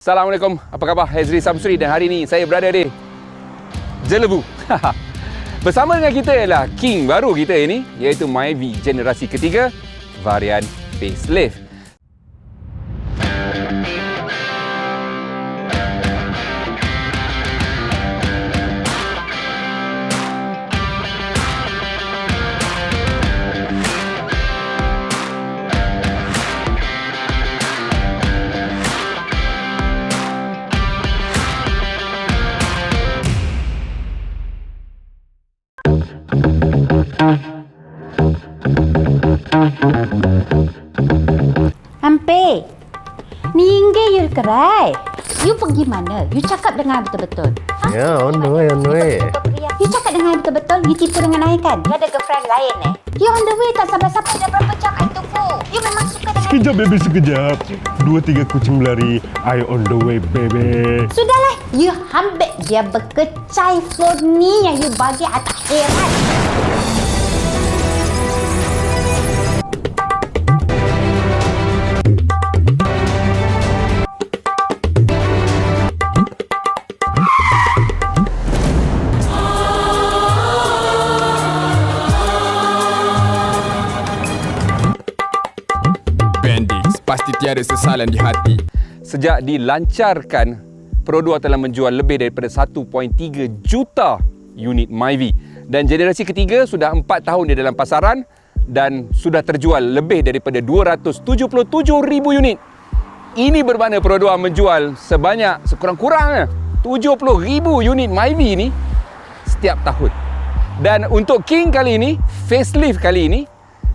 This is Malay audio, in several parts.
Assalamualaikum, apa khabar? Hazri Samsuri dan hari ini saya berada di Jelebu. Bersama dengan kita ialah King baru kita ini, iaitu Myvi generasi ketiga varian facelift. Ampe, ningge you kerai. You pergi mana? You cakap dengan betul-betul. Ya, on the way. You cakap dengan betul-betul. You tipu dengan I kan? You ada girlfriend lain You on the way, tak sabar-sabar dah berapa jam I tunggu. You memang suka dengan... Sekejap, baby, sekejap. 2-3 kucing berlari. I on the way, baby. Sudahlah, you hambek dia berkecai floor ni yang you bagi atas heran. Pasti tiada sesalan di hati. Sejak dilancarkan, Pro2 telah menjual lebih daripada 1.3 juta unit Myvi. Dan generasi ketiga sudah 4 tahun di dalam pasaran dan sudah terjual lebih daripada 277,000 unit. Ini bermakna Pro2 menjual sebanyak sekurang-kurangnya 70,000 unit Myvi ini setiap tahun. Dan untuk King kali ini, facelift kali ini,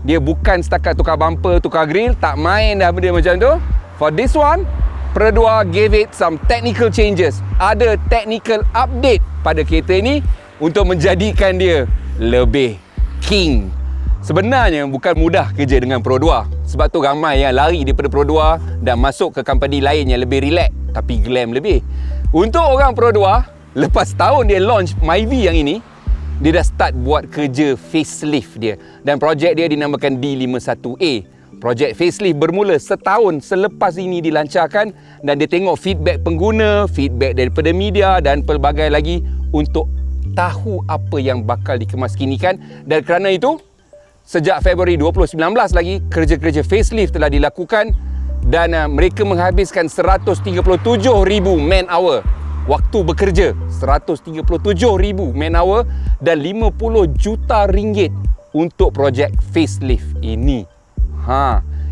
dia bukan setakat tukar bumper, tukar grill, tak main dah benda macam tu. For this one, Pro2 gave it some technical changes. Ada technical update pada kereta ini untuk menjadikan dia lebih king. Sebenarnya bukan mudah kerja dengan Pro2. Sebab tu ramai yang lari daripada Pro2 dan masuk ke company lain yang lebih relax tapi glam lebih. Untuk orang Pro2, lepas tahun dia launch Myvi yang ini, dia dah start buat kerja facelift dia. Dan projek dia dinamakan D51A. Projek facelift bermula setahun selepas ini dilancarkan dan dia tengok feedback pengguna, feedback daripada media dan pelbagai lagi untuk tahu apa yang bakal dikemaskinikan. Dan kerana itu, sejak Februari 2019 lagi, kerja-kerja facelift telah dilakukan dan mereka menghabiskan 137,000 man hour. Waktu bekerja 137,000 man hour dan 50 juta ringgit untuk projek facelift ini.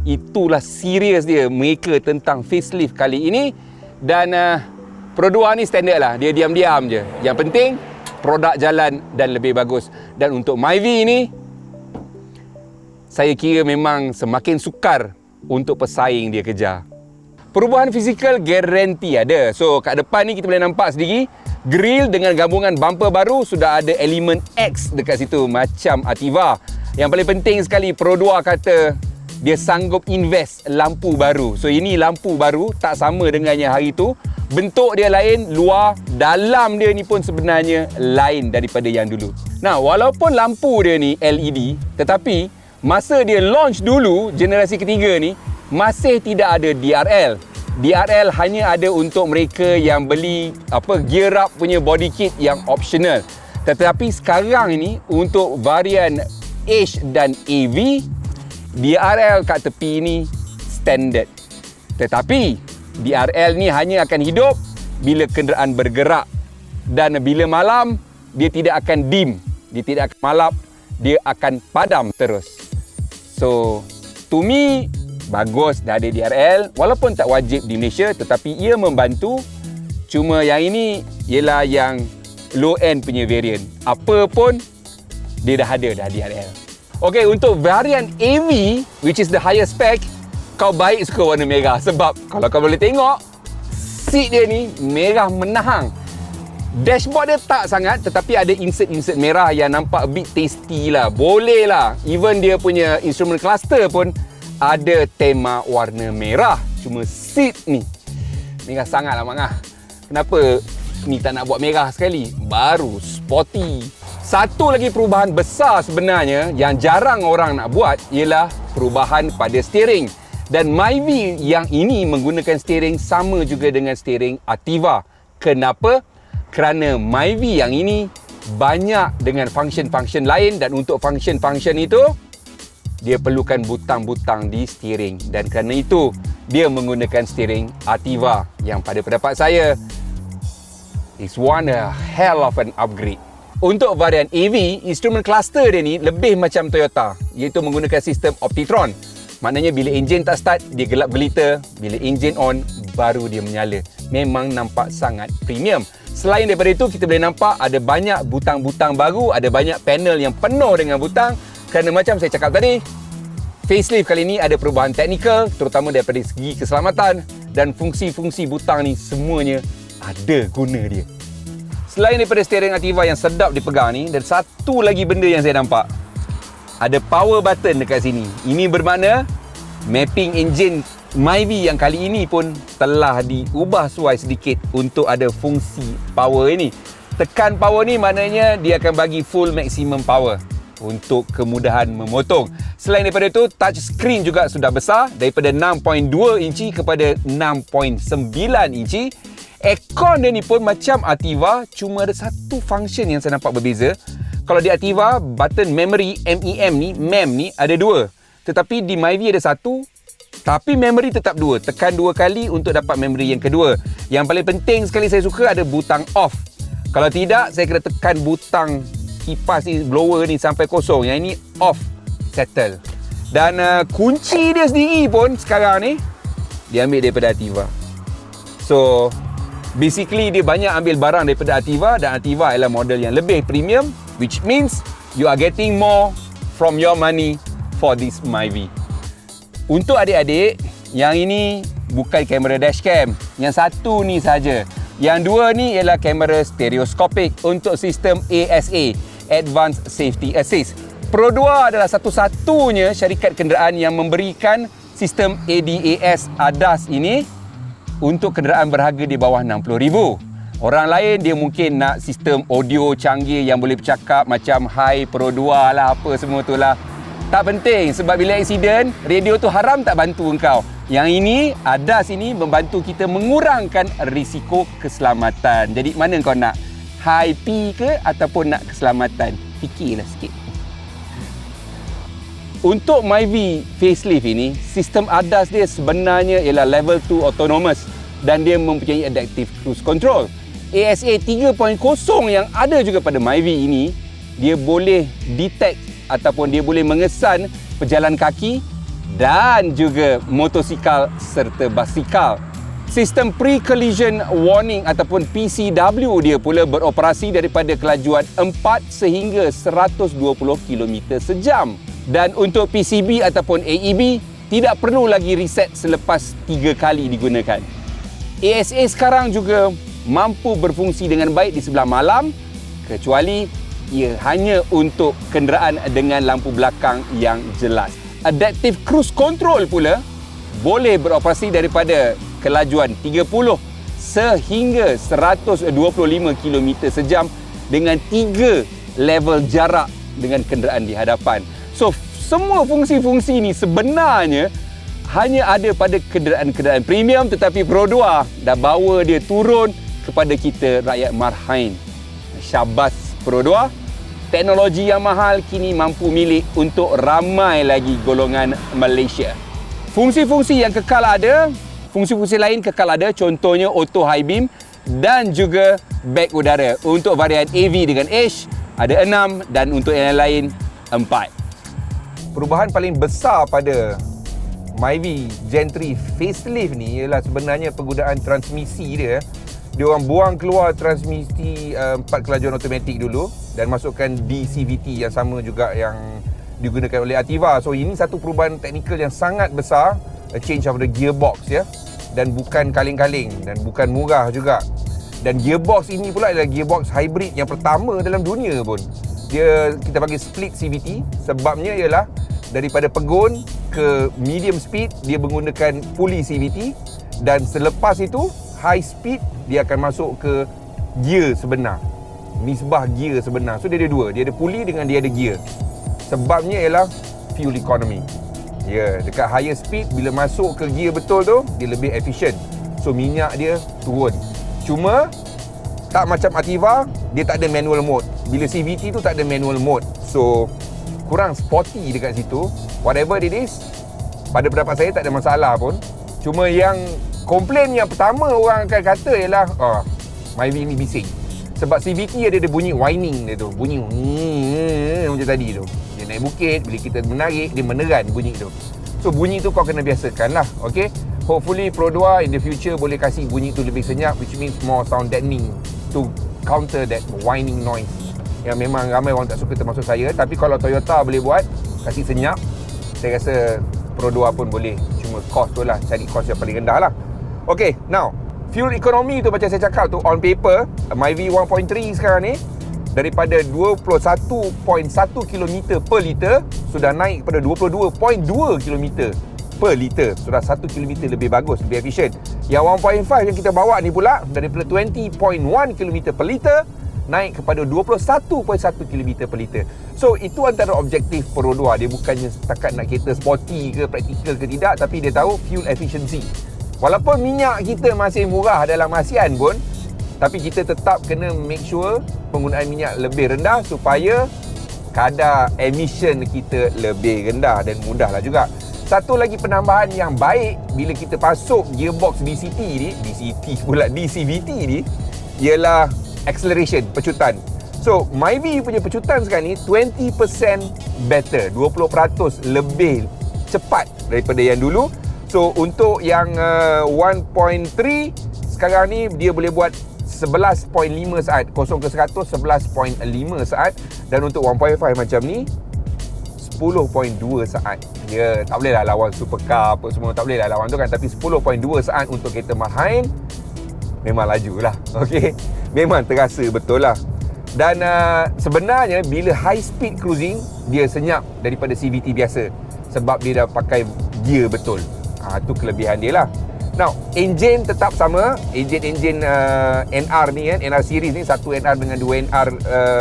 Itulah serius dia mereka tentang facelift kali ini. Dan Pro2 ni standard lah, dia diam-diam je. Yang penting produk jalan dan lebih bagus. Dan untuk Myvi ini, saya kira memang semakin sukar untuk pesaing dia kejar. Perubahan fizikal garanti ada. So kat depan ni kita boleh nampak sendiri grill dengan gabungan bumper baru, sudah ada elemen X dekat situ macam Ativa. Yang paling penting sekali, Pro2 kata dia sanggup invest lampu baru. So ini lampu baru, tak sama dengan yang hari tu. Bentuk dia lain, luar, dalam dia ni pun sebenarnya lain daripada yang dulu. Nah, walaupun lampu dia ni LED, tetapi masa dia launch dulu generasi ketiga ni masih tidak ada DRL. DRL hanya ada untuk mereka yang beli gear up punya body kit yang optional. Tetapi sekarang ini untuk varian H dan AV, DRL kat tepi ni standard. Tetapi DRL ni hanya akan hidup bila kenderaan bergerak. Dan bila malam, dia tidak akan dim. Dia tidak akan malap. Dia akan padam terus. So, to me, bagus dah ada DRL. Walaupun tak wajib di Malaysia, tetapi ia membantu. Cuma yang ini ialah yang low end punya variant. Apa pun, dia dah ada dah DRL. Okey, untuk varian AV, which is the higher spec, kau baik suka warna merah. Sebab kalau kau boleh tengok, seat dia ni merah menahang. Dashboard dia tak sangat, tetapi ada insert-insert merah yang nampak a bit tasty lah. Boleh lah. Even dia punya instrument cluster pun ada tema warna merah. Cuma seat ni merah sangat lah, Mak. Kenapa ni tak nak buat merah sekali? Baru sporty. Satu lagi perubahan besar sebenarnya yang jarang orang nak buat ialah perubahan pada steering. Dan Myvi yang ini menggunakan steering sama juga dengan steering Ativa. Kenapa? Kerana Myvi yang ini banyak dengan function-function lain, dan untuk function-function itu dia perlukan butang-butang di steering, dan kerana itu dia menggunakan steering Ativa yang pada pendapat saya is one a hell of an upgrade. Untuk varian EV, instrument cluster dia ni lebih macam Toyota, iaitu menggunakan sistem Optitron. Maknanya bila enjin tak start, dia gelap gelita. Bila enjin on, baru dia menyala. Memang nampak sangat premium. Selain daripada itu, kita boleh nampak ada banyak butang-butang baru, ada banyak panel yang penuh dengan butang. Kerana macam saya cakap tadi, facelift kali ini ada perubahan teknikal, terutama daripada segi keselamatan, dan fungsi-fungsi butang ni semuanya ada guna dia. Selain daripada steering Ativa yang sedap dipegang ni, dan satu lagi benda yang saya nampak, ada power button dekat sini. Ini bermakna mapping enjin Myvi yang kali ini pun telah diubah suai sedikit untuk ada fungsi power ini. Tekan power ni maknanya dia akan bagi full maximum power untuk kemudahan memotong. Selain daripada itu, touch screen juga sudah besar, daripada 6.2 inci kepada 6.9 inci. Aircon dia ni pun macam Ativa, cuma ada satu function yang saya nampak berbeza. Kalau di Ativa, button memory MEM ni ada dua. Tetapi di Myvi ada satu, tapi memory tetap dua. Tekan dua kali untuk dapat memory yang kedua. Yang paling penting sekali saya suka ada butang off. Kalau tidak, saya kena tekan butang kipas ni, blower ni sampai kosong. Yang ini off, settle. Dan kunci dia sendiri pun sekarang ni diambil daripada Ativa. So basically dia banyak ambil barang daripada Ativa, dan Ativa adalah model yang lebih premium, which means you are getting more from your money for this Myvi. Untuk adik-adik, yang ini bukan kamera dashcam, yang satu ni saja. Yang dua ni ialah kamera stereoskopik untuk sistem ASA, Advanced Safety Assist. Pro 2 adalah satu-satunya syarikat kenderaan yang memberikan sistem ADAS ADAS ini untuk kenderaan berharga di bawah RM60,000. Orang lain dia mungkin nak sistem audio canggih yang boleh bercakap macam Hi Pro 2 lah, apa semua tu lah. Tak penting, sebab bila aksiden, radio tu haram tak bantu engkau. Yang ini, ADAS ini membantu kita mengurangkan risiko keselamatan. Jadi mana kau nak? High P ke ataupun nak keselamatan? Fikirlah sikit. Untuk Myvi facelift ini, sistem ADAS dia sebenarnya ialah level 2 autonomous dan dia mempunyai adaptive cruise control. ASA 3.0 yang ada juga pada Myvi ini, dia boleh detect ataupun dia boleh mengesan pejalan kaki dan juga motosikal serta basikal. Sistem pre-collision warning ataupun PCW dia pula beroperasi daripada kelajuan 4 sehingga 120 km sejam. Dan untuk PCB ataupun AEB, tidak perlu lagi reset selepas 3 kali digunakan. ASA sekarang juga mampu berfungsi dengan baik di sebelah malam, kecuali ia hanya untuk kenderaan dengan lampu belakang yang jelas. Adaptive Cruise Control pula boleh beroperasi daripada kelajuan 30 sehingga 125 km sejam dengan 3 level jarak dengan kenderaan di hadapan. So, semua fungsi-fungsi ni sebenarnya hanya ada pada kenderaan-kenderaan premium, tetapi Pro 2 dah bawa dia turun kepada kita rakyat marhain. Syabas Pro 2. Teknologi yang mahal kini mampu milik untuk ramai lagi golongan Malaysia. Fungsi-fungsi yang kekal ada, fungsi-fungsi lain kekal ada, contohnya auto high beam dan juga beg udara. Untuk varian AV dengan H ada 6 dan untuk yang lain 4. Perubahan paling besar pada Myvi Gen 3 facelift ni ialah sebenarnya penggunaan transmisi dia. Dia orang buang keluar transmisi 4 kelajuan automatik dulu dan masukkan DCVT yang sama juga yang digunakan oleh Ativa. So ini satu perubahan teknikal yang sangat besar, a change of the gearbox ya, dan bukan kaleng-kaleng dan bukan murah juga. Dan gearbox ini pula adalah gearbox hybrid yang pertama dalam dunia pun. Kita bagi split CVT, sebabnya ialah daripada pegun ke medium speed dia menggunakan puli CVT, dan selepas itu high speed dia akan masuk ke gear sebenar, nisbah gear sebenar. So dia ada dua, dia ada puli dengan dia ada gear. Sebabnya ialah fuel economy. Ya, dekat higher speed bila masuk ke gear betul tu, dia lebih efficient. So minyak dia turun. Cuma tak macam Ativa, dia tak ada manual mode. Bila CVT tu tak ada manual mode. So kurang sporty dekat situ. Whatever it is, pada pendapat saya tak ada masalah pun. Cuma yang komplain yang pertama orang akan kata ialah Myvi ni bising. Sebab CVT ada bunyi whining dia tu. Bunyi macam tadi tu. Dia naik bukit, bila kita menarik, dia meneran bunyi tu. So bunyi tu kau kena biasakan lah. Okay. Hopefully Pro 2 in the future boleh kasih bunyi tu lebih senyap, which means more sound deadening to counter that whining noise yang memang ramai orang tak suka, termasuk saya. Tapi kalau Toyota boleh buat, kasih senyap, saya rasa Pro 2 pun boleh. Cuma cost tu lah, cari cost yang paling rendah lah. Okay, now fuel economy tu macam saya cakap tu, on paper Myvi 1.3 sekarang ni daripada 21.1 km per liter sudah naik kepada 22.2 km per liter. Sudah 1 km lebih bagus, lebih efisien. Yang 1.5 yang kita bawa ni pula daripada 20.1 km per liter naik kepada 21.1 km per liter. So itu antara objektif Pro 2. Dia bukannya setakat nak kereta sporty ke praktikal ke tidak, tapi dia tahu fuel efficiency. Walaupun minyak kita masih murah dalam ASEAN pun, tapi kita tetap kena make sure penggunaan minyak lebih rendah supaya kadar emission kita lebih rendah dan mudahlah juga. Satu lagi penambahan yang baik bila kita pasuk gearbox DCVT ni ialah acceleration, pecutan. So Myvi punya pecutan sekarang ni 20% better, 20% lebih cepat daripada yang dulu. So untuk yang 1.3 sekarang ni dia boleh buat 11.5 saat, 0 ke 100 11.5 saat, dan untuk 1.5 macam ni 10.2 saat. Ya, tak boleh lah lawan supercar apa semua, tak boleh lah lawan tu kan, tapi 10.2 saat untuk kereta Marhain memang laju lah. Okey, memang terasa betul lah. Dan sebenarnya bila high speed cruising dia senyap daripada CVT biasa sebab dia dah pakai gear betul. Itu kelebihan dia lah. Now, enjin tetap sama. Enjin NR ni kan, NR series ni, satu NR dengan dua NR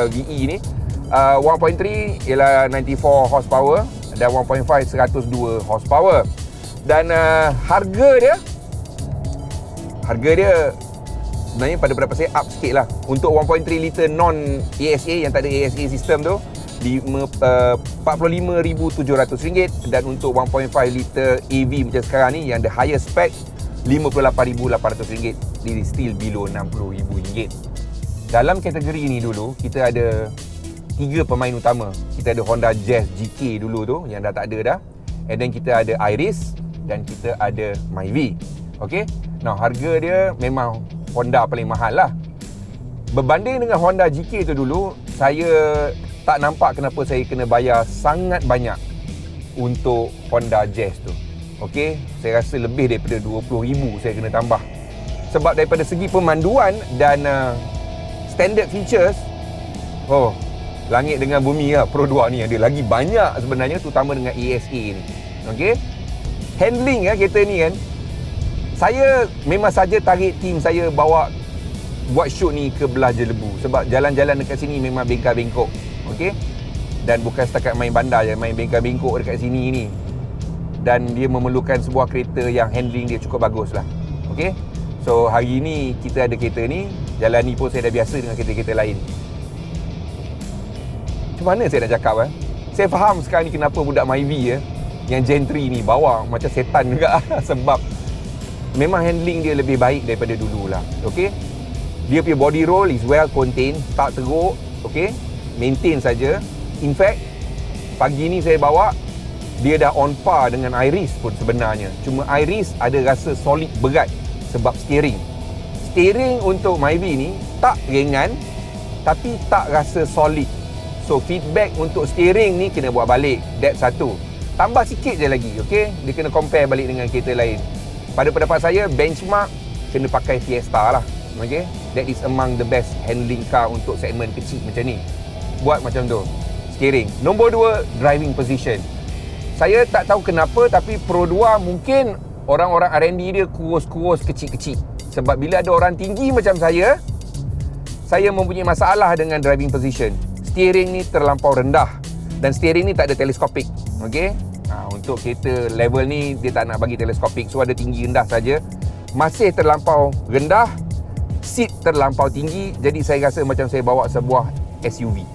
VE ni. 1.3 ialah 94 horsepower dan 1.5 102 horsepower. Dan harga dia sebenarnya pada pendapat saya up sikit lah. Untuk 1.3 liter non ASA yang tak ada ASA system tu RM45,700, dan untuk 1.5 liter AV macam sekarang ni yang the higher spec RM58,800. Dia still below RM60,000. Dalam kategori ni dulu kita ada 3 pemain utama. Kita ada Honda Jazz GK dulu tu yang dah tak ada dah, and then kita ada Iris dan kita ada Myvi. Okay, now harga dia memang Honda paling mahal lah. Berbanding dengan Honda GK tu dulu, saya tak nampak kenapa saya kena bayar sangat banyak untuk Honda Jazz tu. Okey, saya rasa lebih daripada RM20,000 saya kena tambah. Sebab daripada segi pemanduan dan standard features, langit dengan bumi lah. Pro 2 ni ada lagi banyak sebenarnya, terutama dengan ASA ni. Okey, handling kereta ni kan, saya memang saja tarik tim saya bawa buat shoot ni ke belah Jelebu, sebab jalan-jalan dekat sini memang bengkak-bengkok. Okey, dan bukan setakat main bandar je, main bengkak-bengkok dekat sini ni, dan dia memerlukan sebuah kereta yang handling dia cukup bagus lah. Okey, so hari ni kita ada kereta ni, jalan ni pun saya dah biasa dengan kereta-kereta lain. Macam mana saya nak cakap saya faham sekarang ni kenapa budak Myvi yang Gen 3 ni bawa macam setan juga sebab memang handling dia lebih baik daripada dulu lah. Okey, dia punya body roll is well contained, tak teruk. Okey, maintain saja. In fact, pagi ni saya bawa, dia dah on par dengan Iris pun sebenarnya. Cuma Iris ada rasa solid berat sebab steering. Steering untuk Myvi ni tak ringan tapi tak rasa solid. So feedback untuk steering ni kena buat balik. That's satu. Tambah sikit je lagi, okey? Dia kena compare balik dengan kereta lain. Pada pendapat saya, benchmark kena pakai Fiesta lah. Okay? That is among the best handling car untuk segmen kecil macam ni. Buat macam tu. Steering. Nombor 2, driving position. Saya tak tahu kenapa, tapi Pro 2 mungkin orang-orang R&D dia kurus-kurus kecil-kecil. Sebab bila ada orang tinggi macam saya mempunyai masalah dengan driving position. Steering ni terlampau rendah. Dan steering ni tak ada teleskopik. Okay? untuk kereta level ni dia tak nak bagi teleskopik, so ada tinggi rendah saja. Masih terlampau rendah, seat terlampau tinggi, jadi saya rasa macam saya bawa sebuah SUV.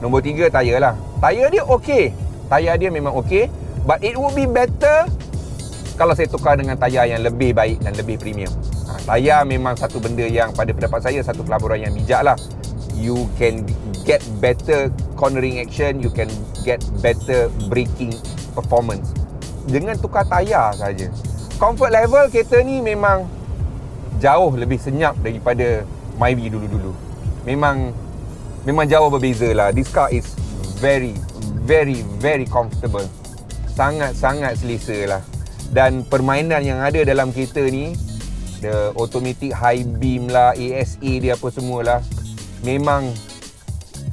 Nombor 3, tayar lah. Tayar dia okey. Tayar dia memang okey, but it would be better kalau saya tukar dengan tayar yang lebih baik dan lebih premium. Tayar memang satu benda yang pada pendapat saya satu pelaburan yang bijak lah. You can get better cornering action, you can get better braking performance dengan tukar tayar saja. Comfort level kereta ni memang jauh lebih senyap daripada Myvi dulu-dulu. Memang jauh berbeza lah. This car is very comfortable. Sangat-sangat selesa lah. Dan permainan yang ada dalam kereta ni, the automatic high beam lah, ASA dia apa semualah, memang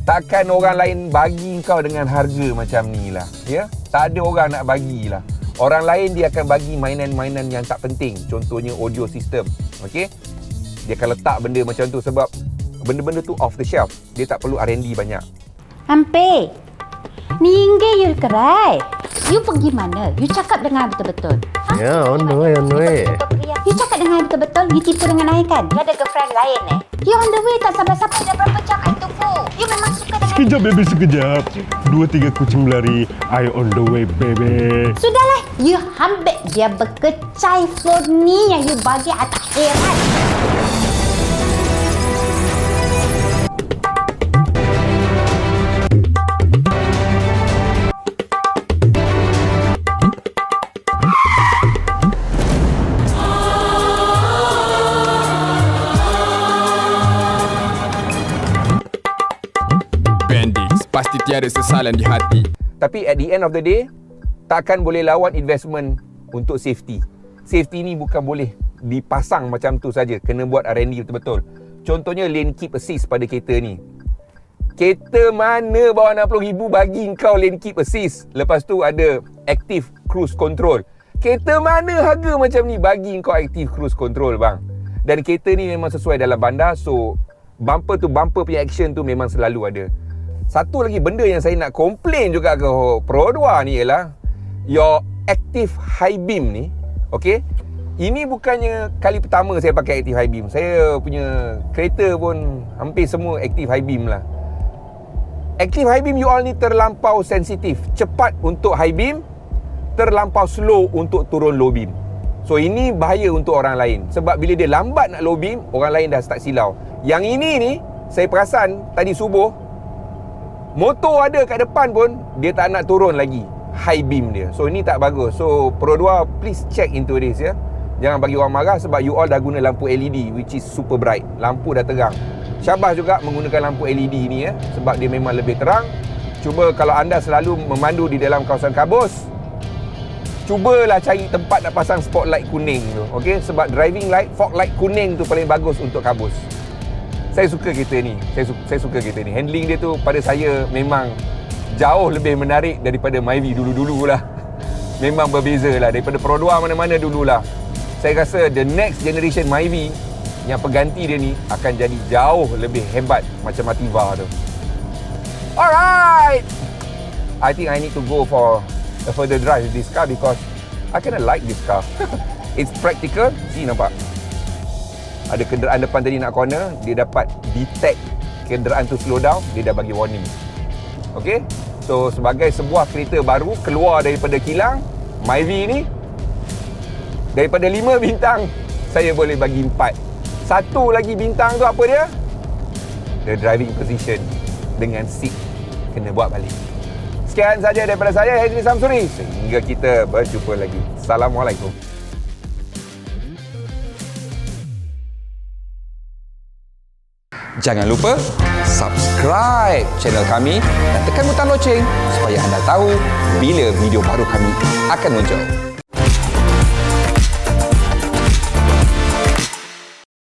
takkan orang lain bagi kau dengan harga macam ni lah, ya. Tak ada orang nak bagilah. Orang lain dia akan bagi mainan-mainan yang tak penting, contohnya audio system, okey. Dia akan letak benda macam tu sebab benda-benda tu off the shelf, dia tak perlu R&D banyak. Ampe, ni ingge you kerai. You pergi mana? You cakap dengan betul-betul. Ya, on the way. You cakap dengan betul-betul, you tipu dengan I kan? Dia ada girlfriend lain You on the way tak sabar-sabar dah berapa jam I tunggu. You memang suka dengan... Sekejap, baby, sekejap. 2-3 kucing berlari. I on the way, baby. Sudahlah, you ambil dia berkecai phone ni yang you bagi I tak heran. Bendix, pasti tiada sesalan di hati. Tapi at the end of the day, takkan boleh lawan investment untuk safety. Safety ni bukan boleh dipasang macam tu saja, kena buat R&D betul-betul. Contohnya lane keep assist pada kereta ni. Kereta mana bawah 60,000 bagi kau lane keep assist, lepas tu ada active cruise control. Kereta mana harga macam ni bagi kau active cruise control bang? Dan kereta ni memang sesuai dalam bandar, so bumper to bumper punya action tu memang selalu ada. Satu lagi benda yang saya nak komplain juga ke Pro 2 ni ialah your active high beam ni, okey. Ini bukannya kali pertama saya pakai active high beam. Saya punya kereta pun hampir semua active high beam lah. Active high beam you all ni terlampau sensitif. Cepat untuk high beam, terlampau slow untuk turun low beam. So ini bahaya untuk orang lain. Sebab bila dia lambat nak low beam, orang lain dah start silau. Yang ini ni, saya perasan tadi subuh, motor ada kat depan pun, dia tak nak turun lagi high beam dia. So ini tak bagus. So Pro 2, please check into this ya. Jangan bagi orang marah sebab you all dah guna lampu LED which is super bright. Lampu dah terang. Syabas juga menggunakan lampu LED ni ya, sebab dia memang lebih terang. Cuba kalau anda selalu memandu di dalam kawasan kabus, cubalah cari tempat nak pasang spotlight kuning tu, okey? Sebab driving light, fog light kuning tu paling bagus untuk kabus. Saya suka kereta ni. Saya suka kereta ni. Handling dia tu pada saya memang jauh lebih menarik daripada Myvi dulu-dulu lah. Memang berbeza lah daripada Pro 2 mana-mana dululah. Saya rasa the next generation Myvi yang pengganti dia ni akan jadi jauh lebih hebat macam Ativa tu. Alright, I think I need to go for a further drive with this car because I kinda like this car. It's practical. See, nampak? Ada kenderaan depan tadi nak corner, dia dapat detect kenderaan tu slow down, dia dah bagi warning. Okay, so sebagai sebuah kereta baru keluar daripada kilang, Myvi ni daripada 5 bintang saya boleh bagi 4. Satu lagi bintang tu apa dia? The driving position dengan seat kena buat balik. Sekian saja daripada saya, Hazri Samsuri. Sehingga kita berjumpa lagi. Assalamualaikum. Jangan lupa subscribe channel kami dan tekan butang loceng supaya anda tahu bila video baru kami akan muncul.